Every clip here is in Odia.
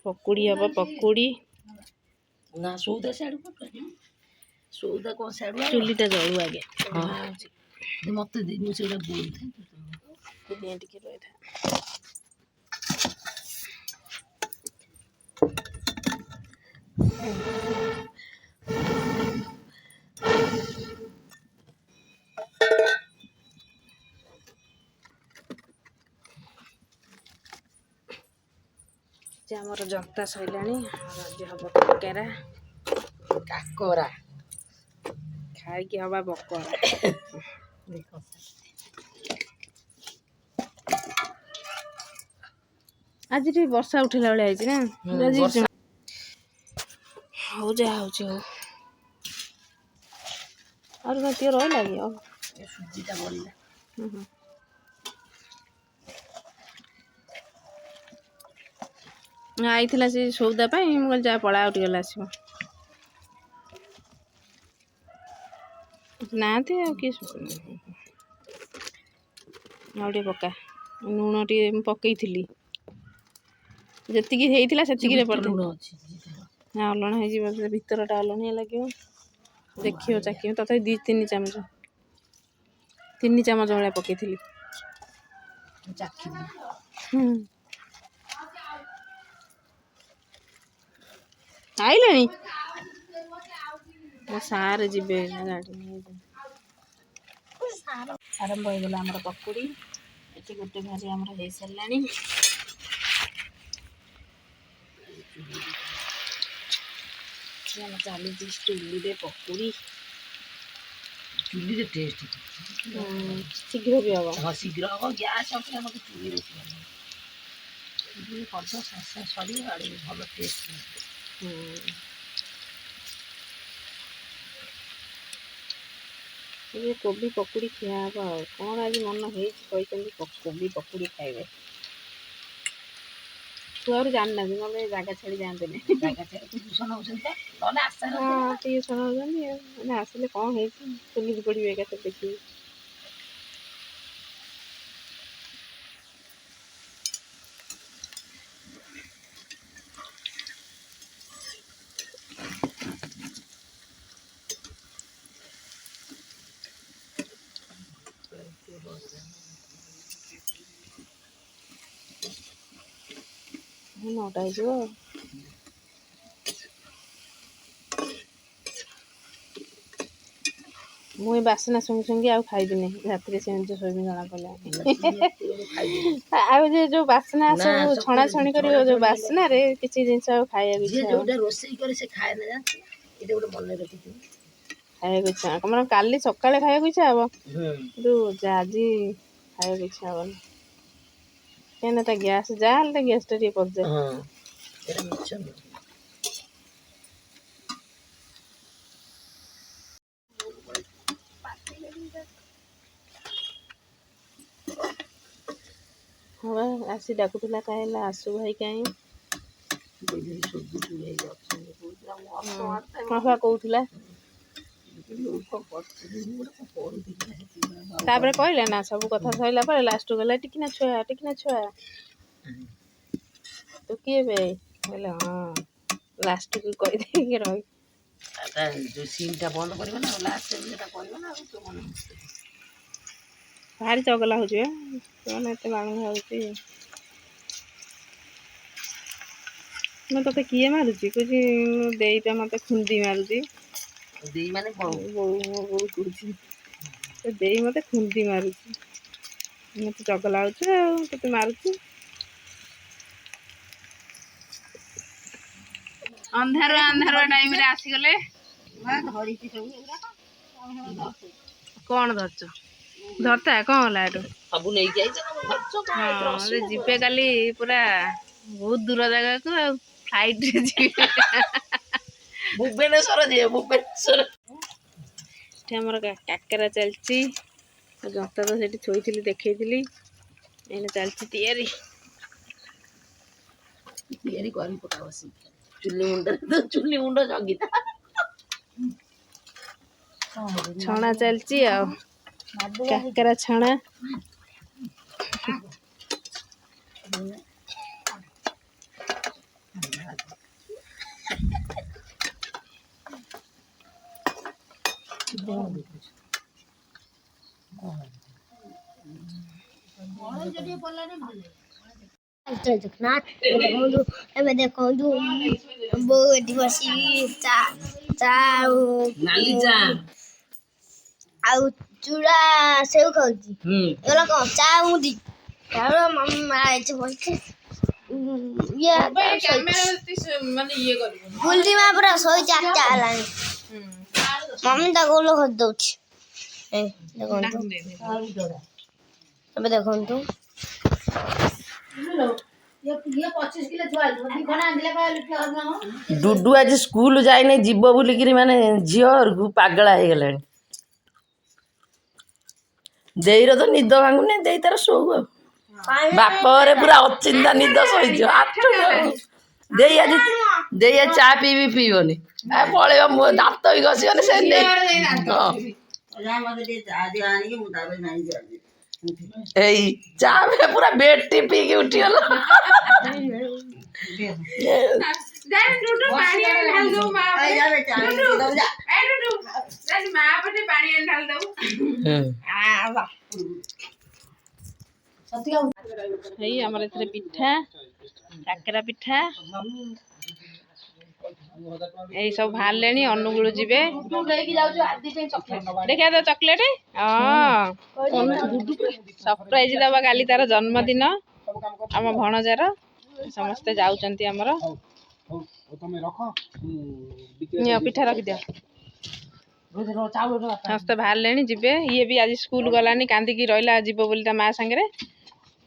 पकुड़ी हम पकुड़ी ना सौदा साड़ू सौदा कौन साड़ू चुलीटा जलू आगे मत दिन से बोल टिके रही था आमर जंता सैला हम बकेरा काकरा खाई हवा बकरा देख आज टी वर्षा उठेला भाई है ना हो जा हो और ती रहा कि सुजीटा बोलला आई से सौदा मुझे जा पड़ा उठी गला आसो ना किए आउटे पका लुण टे पकई जी से अलण हो भरटा अलणिया लगे देखियो चाखियो तथा 2-3 चामच 3 चामच भाया पकई आइले मो सारे जीवे गाड़ी आरंभ हो गला आमर पकुड़ी ये गोटे भाजी आमर हो सारा चली चुली पकुड़ी चुली टेस्ट शीघ्र भी हम हाँ शीघ्र हम गैस चुली कर सर भल टेस्ट ये कोबी पकुड़ी खिया कौन आज मन हो कोबी पकुड़ी खाइबे छुआ जाना ना जगह छाड़ी जाते ट्यूशन ट्यूशन आसिले कौन है चुली पड़े एक देखिए नौटा हो मुई बासना सुंगी सुंगी आउ खाइबिनी रात से शोबी जना पड़ा जो बासना सब छणा छणी कर जो बासना रे किसी जिन खाया रोसई करे से खाए ना ये गोटे मन रखी खाया इच्छा मतलब काली सकाଳେ खाया इच्छा हम कि आज खाया इच्छा हेनी क्या गैस जहाँ गैस टा पड़े हाँ आसी डाकुला कहीं आसु भाई कहीं कहला कहले ना सब कथा सरला लास्ट गला टिकना छुआ तो किए बे कहले हाँ लास्ट को कही रही जो सीनटा बंद कर लास्ट भारी चगला हो बांग मैं तो किए मारुची कुछ देईटा मत खुंदी मारुची माने दे मत खुंदी मारुची मत चगला होते मारुची अंधार अंधार टाइम रे आसीगले कौन धरच धरता कौन है सब नहीं जीवे काली पूरा बहुत दूर जगह को फ्लाइट रे जी भुवनेश्वर जी भुवनेश्वर आमर काकेरा चलती जंता तो सेठी थोड़ी देखी चलती चुली मुंड जगी छणा चलती काकेरा छणा ଦେଖନ୍ତୁ ଏବେ ଦେଖନ୍ତୁ ବୋଉ ଏଠି ବସିକି ଚା ଆଉ ଚୁଡ଼ା ସେଉ ଖାଉଛି। ଏଗୁଡ଼ା କଣ ଚା ମୁଦି ମା ଏଠି ବସିଛି ଗୁଲଦି ମା ପୁରା ଶୋଇଛି 8ଟା ହେଲାଣି। ମମି ତା ଗୋଲ କରିଦଉଛି। ଏବେ ଦେଖନ୍ତୁ ଡୁଡୁ ଆଜି ସ୍କୁଲ ଯାଇନି ଯିବ ବୋଲିକିରି ମାନେ ଝିଅ ଘରକୁ ପାଗଳା ହେଇଗଲାଣି। ଦେଇର ତ ନିଦ ଭାଙ୍ଗୁନି, ଦେଇ ତାର ଶୋଉ ଆଉ। ବାପ ଘରେ ପୁରା ଅଚିନ୍ତା ନିଦ ଶୋଇଛ। ଦେଇ ଆଜି ଚା ପିଇବନି, ପଳେଇବ ମୋ ଦାନ୍ତ ବି ଘଷିବନି ସେ ନେଇ। ଏଇ ଚା ପୁରା ବେଡ ପିଇକି ଉଠିଗଲା। ଏଇ ଆମର ଏଥିରେ ପିଠା, କାକେରା ପିଠା ଏଇ ସବୁ ବାହାରିଲେଣି। ଅନୁଗୁଳ ଯିବେ। ଦେଖିଆ ତ ଚକଲେଟ। ସରପ୍ରାଇଜ ଦବା କାଲି ତାର ଜନ୍ମଦିନ ଆମ ଭଣଜାର। ସମସ୍ତେ ଯାଉଛନ୍ତି ଆମର। ପିଠା ରଖିଦିଅ। ସମସ୍ତେ ବାହାରିଲେଣି ଯିବେ। ଇଏ ବି ଆଜି ସ୍କୁଲ ଗଲାନି, କାନ୍ଦିକି ରହିଲା ଯିବ ବୋଲି ତା ମା ସାଙ୍ଗରେ।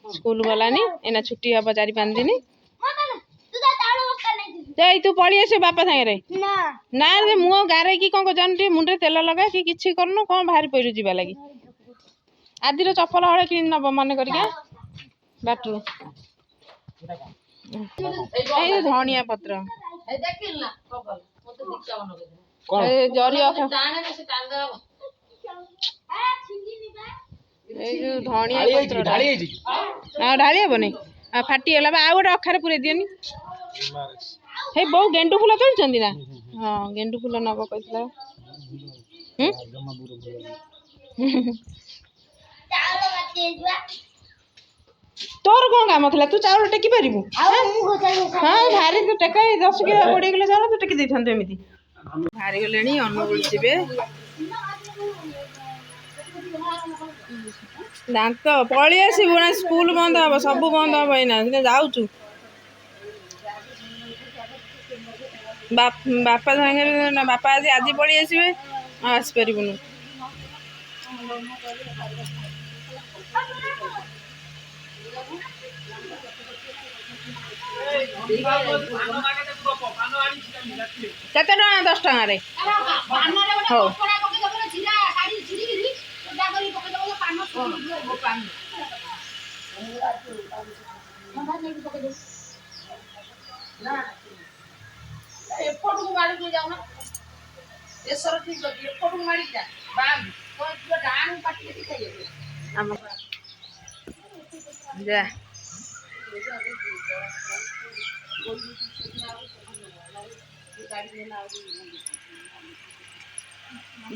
ସ୍କୁଲ ଗଲାନି, ଏଇନା ଛୁଟି ହବ 4-5 ଦିନ। ଏଇ ତୁ ପଳେଇ ଆସିବୁ ବାପା ସାଙ୍ଗରେ। ନା ମୁହଁ ଗାରେଇକି କଣ ଜାଣୁ, ଟିକେ ମୁଣ୍ଡରେ ତେଲ ଲଗା କି କିଛି କରୁନୁ, କଣ ବାହାରି ପଇଲୁ ଯିବା ଲାଗି। ଆଦିର ଚପଲ ହଳେ କିଣି ନବ ମନେ କରିକା ବାଟରୁ। ଏଇ ଧଣିଆ ପତ୍ର, ଜରି ଏଇ ଯୋଉ ଧଣିଆ ପତ୍ର ଢାଳି ହବନି, ଫାଟିଗଲା ବା। ଆଉ ଗୋଟେ ଅଖାରେ ପୁରେଇ ଦିଅନି। ହେଇ ବୋଉ ଗେଣ୍ଡୁ ଫୁଲ ତୋଳିଛନ୍ତି ନା? ହଁ ଗେଣ୍ଡୁ ଫୁଲ ନବ କହିଥିଲା। ତୋର କଣ କାମ ଥିଲା? ତୁ ଚାଉଳ ଟେକି ପାରିବୁ? ହଁ ଭାରି ତୁ ଟେକା। 10 କିଲୋ 20 କିଲୋ ଚାଉଳ ତୁ ଟେକି ଦେଇଥାନ୍ତୁ ଏମିତି। ବାହାରି ଗଲେଣି, ଅନୁଗୁଳ ଯିବେ। ଦାନ୍ତ ପଳେଇ ଆସିବୁ ନା, ସ୍କୁଲ ବନ୍ଦ ହବ, ସବୁ ବନ୍ଦ ହବ ଏଇନା। ଯାଉଛୁ ବାପା ସାଙ୍ଗରେ ନା? ବାପା ଆଜି ପଳେଇ ଆସିବେ, ଆଉ ଆସିପାରିବୁନି। କେତେ ଟଙ୍କା? 10 ଟଙ୍କାରେ। ହଉ ଏପଟକୁ ମାଡ଼ିକି ଯାଉନା। ଏସର ଠିକ ଅଛି, ଏପଟକୁ ମାଡ଼ିକି ଯା। ଯା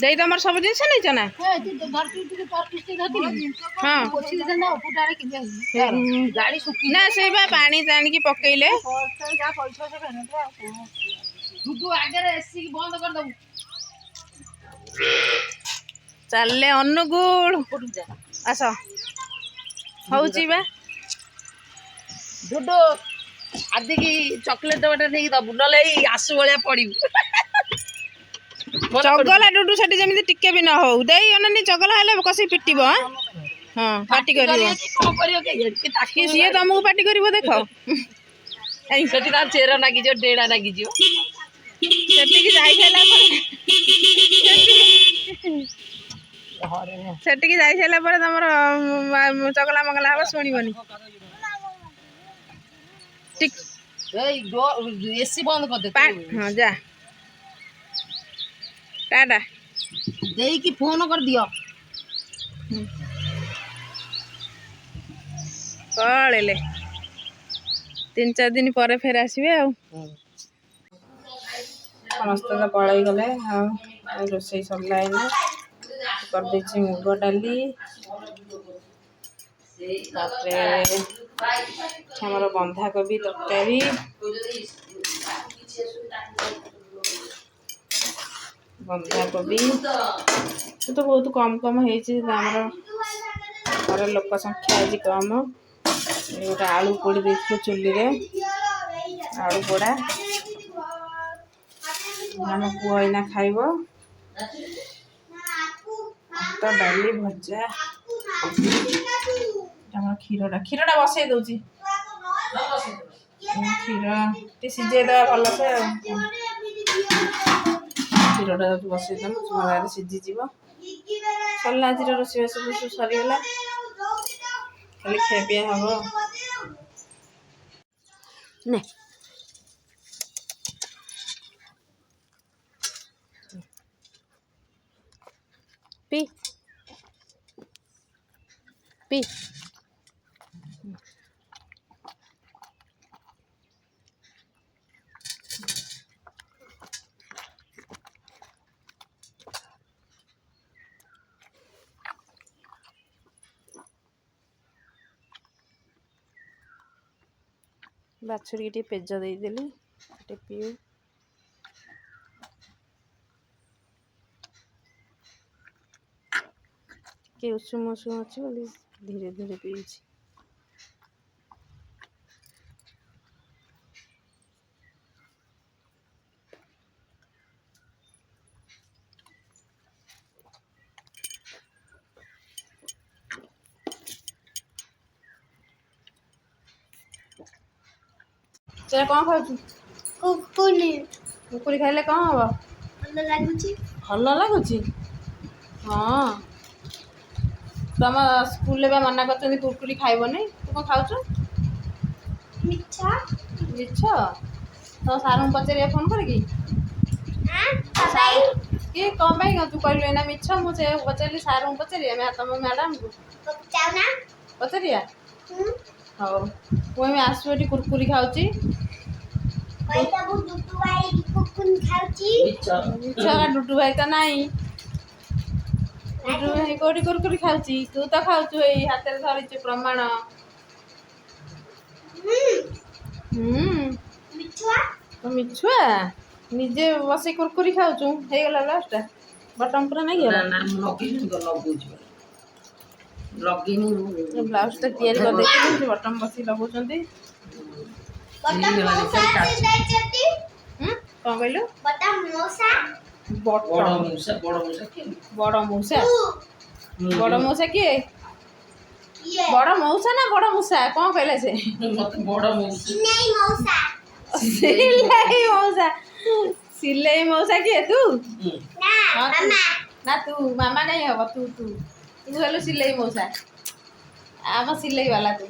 ଦେଇ ତମର ସବୁ ଜିନିଷ ନେଇଛ ନା? ନା ସେଇ ବା ପାଣି ଟାଣିକି ପକେଇଲେ। ଚାଲିଲେ ଅନୁଗୁଳ। ଆସ ହଉଛି ବା। ଡୁଡୁ ଆଦିକି ଚକଲେଟ ଗୋଟେ ନେଇକି ଦବୁ, ନହେଲେ ଏଇ ଆସୁ ଭଳିଆ ପଡିବୁ। ଚଗଲା ଡୁଡୁ ସେଠି ଯେମିତି ଟିକେ ବି ନ ହଉ। ଦେଇ ଅନାନି, ଚଗଲା ହେଲେ କଷିକି ପିଟିବ। ହଁ ପାଟି କରିବ। ସିଏ ତମକୁ ପାଟି କରିବ ଦେଖ। ସେଠି ତାର ଚେର ଲାଗିଯିବ, ଡେଣା ଲାଗିଯିବ। ସେଠିକି ଯାଇସାରିଲା ପରେ ତମର ଚଗଲା ମଗଲା ହବ, ଶୁଣିବନି। ଏସି ବନ୍ଦ କରିଦେ। ହଁ ଯା ଟାଟା ଦେଇକି ଫୋନ କରିଦିଅ। ପଳେଇଲେ 3-4 ଦିନ ପରେ ଫେର ଆସିବେ ଆଉ। ସମସ୍ତେ ତ ପଳେଇ ଗଲେ। ଆଉ ରୋଷେଇ ସରିଲା। ଏଇନା କରିଦେଇଛି ମୁଗ ଡାଲି, ତାପରେ ଆମର ବନ୍ଧାକୋବି ତରକାରୀ, ବନ୍ଧାକୋବି ତ ବହୁତ କମ ହେଇଛି। ଆମର ଘର ଲୋକ ସଂଖ୍ୟା ଆଜି କମ। ଗୋଟେ ଆଳୁ ପୋଡ଼ି ଦେଇଥିଲୁ ଚୁଲିରେ, ଆଳୁ ପୋଡ଼ା ଆମ ପୁଅ ଏଇନା ଖାଇବ। ଭାତ, ଡାଲି, ଭଜା, ଆମର କ୍ଷୀରଟା ବସେଇ ଦଉଛି। କ୍ଷୀର ଟିକେ ସିଝେଇ ଦେବା ଭଲସେ ଆଉ। କ୍ଷୀରଟା ବସେଇ ଦେବୁ, ସମୟରେ ସିଝିଯିବ। ସରିଲା ଆଜିର ରୋଷେଇବାସ ସବୁ ସରିଗଲା, ଖାଲି ଖିଆପିଆ ହବ। ନେ ପି ପି ବାଛୁରିକି ଟିକେ ପେଜ ଦେଇଦେଲି, ଟିକେ ପିଉ। ଟିକେ ଉଷୁମ ଅଛି ବୋଲି ଧୀରେ ଧୀରେ ପିଉଛି। ସେଟା କ'ଣ ଖାଉଛୁ? କୁକୁରି ଖାଇଲେ କ'ଣ ହବ? ଭଲ ଲାଗୁଛି। ହଁ, ତମ ସ୍କୁଲରେ ବା ମନା କରୁଛନ୍ତି କୁକୁରି ଖାଇବନି। ତୁ କ'ଣ ଖାଉଛୁ? ମିଛ। ତ ସାର୍ଙ୍କୁ ପଚାରିବା ଫୋନ୍ କରିକି କି କ'ଣ ପାଇଁ ତୁ କହିଲୁ ଏଇନା ମିଛ? ମୁଁ ସେ ପଚାରିଲି ସାର୍ଙ୍କୁ ପଚାରିବା, ତମ ମ୍ୟାଡ଼ାମଙ୍କୁ ପଚାରିବା। ହଉ, ମୁଁ ଆସୁ ଏଠି କୁରକୁରି ଖାଉଛି। ଡୁଡୁ ଭାଇ ତ ନାହିଁ। ଡୁଡୁ ଭାଇ କୋଉଠି କୁରକୁରି ଖାଉଛି? ତୁ ତ ଖାଉଛୁ, ଏଇ ହାତରେ ଧରିଛୁ ପ୍ରମାଣ। ମିଛୁଆ ନିଜେ ବସି କୁରକୁରି ଖାଉଛୁ। ହେଇଗଲା ଲାଷ୍ଟଟା ବଟମ୍ ପୁରା ନାଗିଗଲା। ବ୍ଲାଉଜଟା ତିଆରି କରିଦେଇଛନ୍ତି, ବଟମ୍ ବସି ଲଗାଉଛନ୍ତି। କ'ଣ କହିଲୁ? ବଡ଼ ମଉସା କିଏ? ବଡ଼ ମଉସା ନା ବଡ଼ ମୂଷା? କ'ଣ କହିଲା ସେ? ସିଲେଇ ମଉସା କିଏ? ତୁ ନା ତୁ ମାମା ନାଇଁ ହବ। ତୁ ହେଲୁ ସିଲେଇ ମଉସା। ଆମ ସିଲେଇ ବାଲା ତୁ।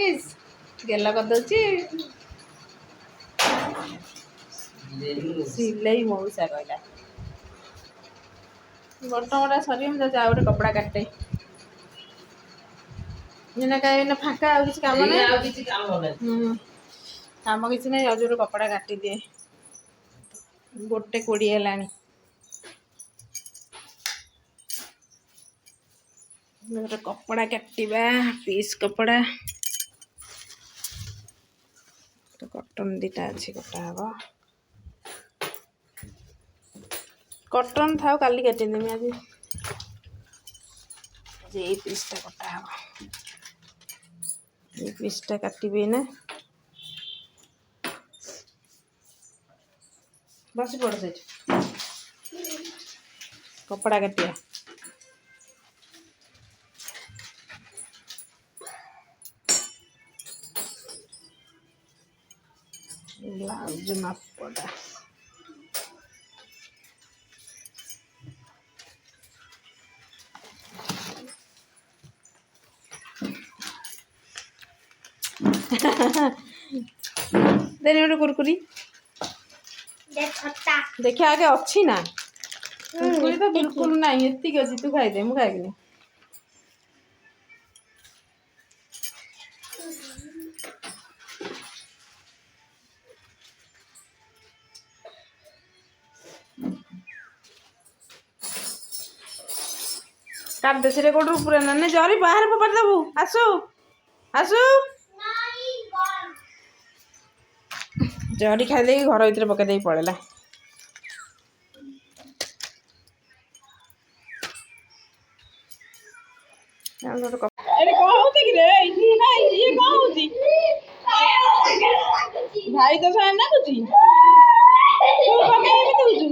ଇସ୍ ଗେଲ କରିଦଉଛି। ସିଲେଇ ମଉସା କହିଲା। ବଟମଟା ସରିବ, ମୁଁ ଯାଉଛି ଆଉ ଗୋଟେ କପଡ଼ା କାଟେ। ଏଇନା ଫାଙ୍କା, ଆଉ କିଛି କାମ ନାହିଁ। କାମ କିଛି ନାହିଁ, ଯାଉଛି ଗୋଟେ କପଡ଼ା କାଟିଦିଏ। 1:20 ହେଲାଣି। ଗୋଟେ କପଡ଼ା କାଟିବା, ପିସ୍ କପଡ଼ା। କଟନ୍ 2ଟା ଅଛି, କଟା ହବ। କଟନ୍ ଥାଉ, କାଲି କାଟିଦେମି। ଆଜି ଏଇ ପିସ୍ଟା କଟା ହବ। ଏଇ ପିସ୍ଟା କାଟିବି ନା। ବସି ପଡ଼ ସେଇଠି, କପଡ଼ା କାଟିବା। ବ୍ଲାଉଜ ମାପଟା ଦେନି ଗୋଟେ କୁରକୁରି ଦେଖିଆ ଆଗେ ଅଛି ନା। କୁରକୁରି ତ ବିଲକୁଲ ନାହିଁ, ଏତିକି ଅଛି। ତୁ ଖାଇଦେ, ମୁଁ ଖାଇବିନି। କାଟ ଦେ ସେଟା କୋଉଠୁ ପୁରା ନେ ଜରି ବାହାରେ ଫୋପାଡ଼ି ଦେବୁ। ଆସୁ ଆସୁ ଜରି ଖାଇ ଦେଇକି ଘର ଭିତରେ ପକେଇ ଦେଇକି ପଳେଇଲା। ଏଠି କଣ ହଉଛି କି ରେ? ଇଏ କଣ ହଉଛି? ଭାଇ ତ ସାଙ୍ଗେ ନାଗୁଛି। ତୁ କଣ ପାଇଁ ଏମିତି ହଉଛୁ?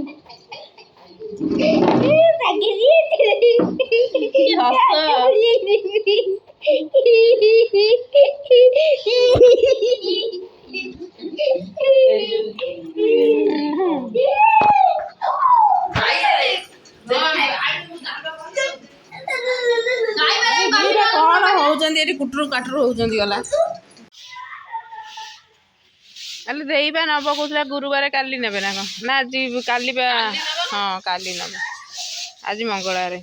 କଣ ହଉଛନ୍ତି ଏଠି କୁଟୁରୁ କାଟୁରୁ ହଉଛନ୍ତି ଗଲା। କାଲି ଦେଇବା ନବ କହୁଥିଲା ଗୁରୁବାର କାଲି ନେବେ ନା କଣ? ନା ଆଜି କାଲି ବା ହଁ କାଲି ନବ। ଆଜି ମଙ୍ଗଳବାର।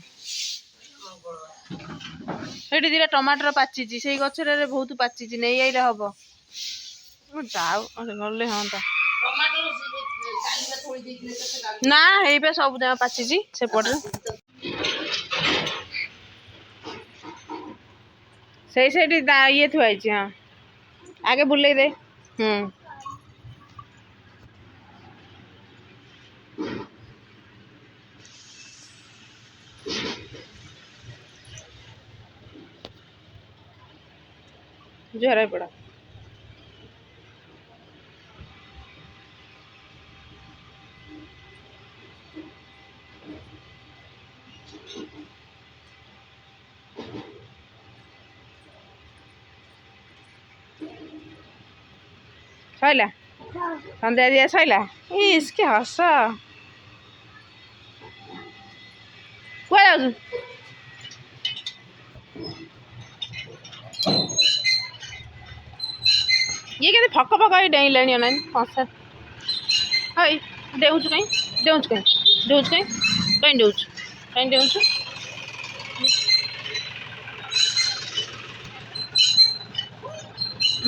ସେଠି ଦିଟା ଟମାଟର ପାଚିଛି ସେଇ ଗଛରେ ବହୁତ ପାଚିଛି ନେଇ ଆଇଲେ ହବ। ଯାଉ ଗଲେ ହନ୍ତା। ନା ହେଇପା ସବୁ ଯାକ ପାଚିଛି ସେପଟରେ। ସେଇଠି ଇଏ ଥୁଆ ହେଇଛି। ହଁ ଆଗେ ବୁଲେଇ ଦେ। ଝର ପଡା ସଇଲା ସନ୍ଧ୍ୟା ଦିଆ ସଇଲା। ଇସ୍କି ହସ କୁଆଡେ ଯାଉଛୁ? ଇଏ କେତେ ଫକ ଫକ ହେଇ ଡେଇଁଲାଣି ଅନାନି କଂସା। ହଇ ଡେଉଁଛୁ କାଇଁ? ଡେଉଁଛୁ କାଇଁ? ଡେଉଁଛୁ କାଇଁ? କାଇଁ ଡେଉଁଛୁ? କାଇଁ ଡେଉଁଛୁ?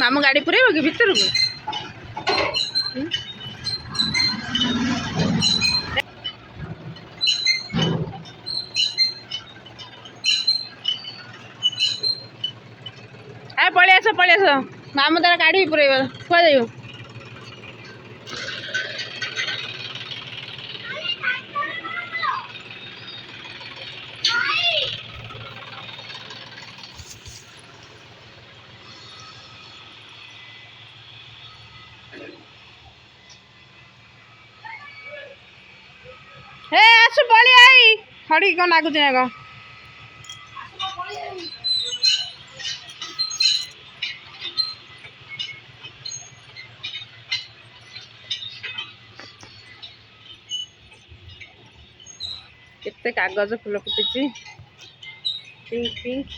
ମାମୁଁ ଗାଡ଼ି ପୁରେଇବ କି ଭିତରକୁ? ପଳେଇ ଆସ ମାମୁଁ ତାର ଗାଡ଼ି ପୁରେଇବ। କୁହାଯାଇବ ହେ ଆସୁ ପଳେଇ ଆଇ ହଡ଼ି କଣ ଲାଗୁଛି ନା କଣ? କେତେ କାଗଜ ଫୁଲ ଫୁଟିଛି ପିଙ୍କ ପିଙ୍କ।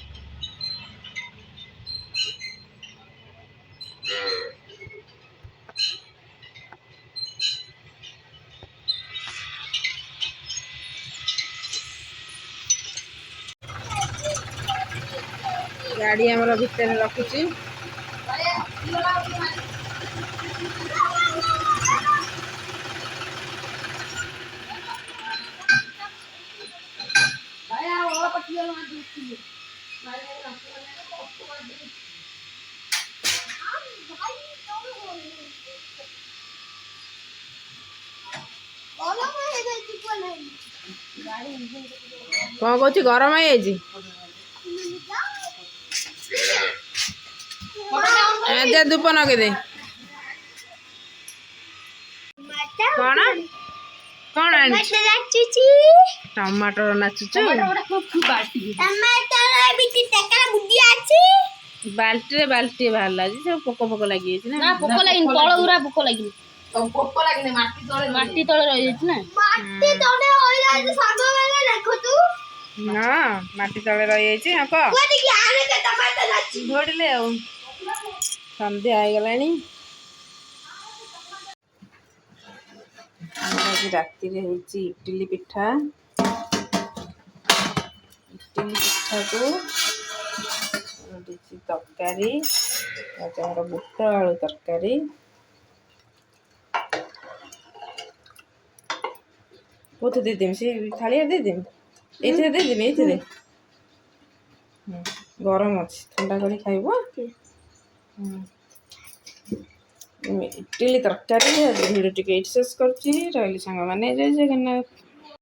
ଗାଡ଼ି ଆମର ଭିତରେ ରଖୁଛି। କଣ କହୁଛି ଗରମ ହେଇଯାଇଛି? ଧୂପ ନଗେଇଦେ। କଣ କଣ ଆଣିଛୁ? ଟମାଟର ନାଚୁଛୁ? ବାଲ୍ଟିରେ ବାଲ୍ଟିଏ ବାହାରିଲା ଯେ ସବୁ ପୋକ ଫୋକ ଲାଗିଯାଇଛି ନା? ପୋକ ଲାଗିନି ତଳ ଗୁରା ପୋକ ଲାଗିନି। ପୋକ ଲାଗିନି ମାଟି ତଳେ ରହିଯାଇଛି ନା? ହଁ ମାଟି ତଳେ ରହିଯାଇଛି। ହଁ କହ ଘୋଡ଼ିଲେ ଆଉ ସନ୍ଧ୍ୟା ହେଇଗଲାଣି। ଆମର ଆଜି ରାତିରେ ହେଇଛି ଇଟିଲି ପିଠା। ଇଟିଲି ପିଠାକୁ ତରକାରୀ ଆମର ବୁଟ ଆଳୁ ତରକାରୀ। କୋଉଥିରେ ଦେଇଦେବି? ସେ ଥାଳିଆରେ ଦେଇଦେବି? ଏଇଥିରେ ଦେଇଦେବି? ଏଇଥିରେ ଗରମ ଅଛି ଥଣ୍ଡା କରି ଖାଇବ। ଇଟିଲି ତରକାରୀ ଭିଡ଼ିଓ ଟିକେ ଏଇଠି ଶେଷ କରୁଛି। ରହିଲି ସାଙ୍ଗମାନେ ଜୟ ଜଗନ୍ନାଥ।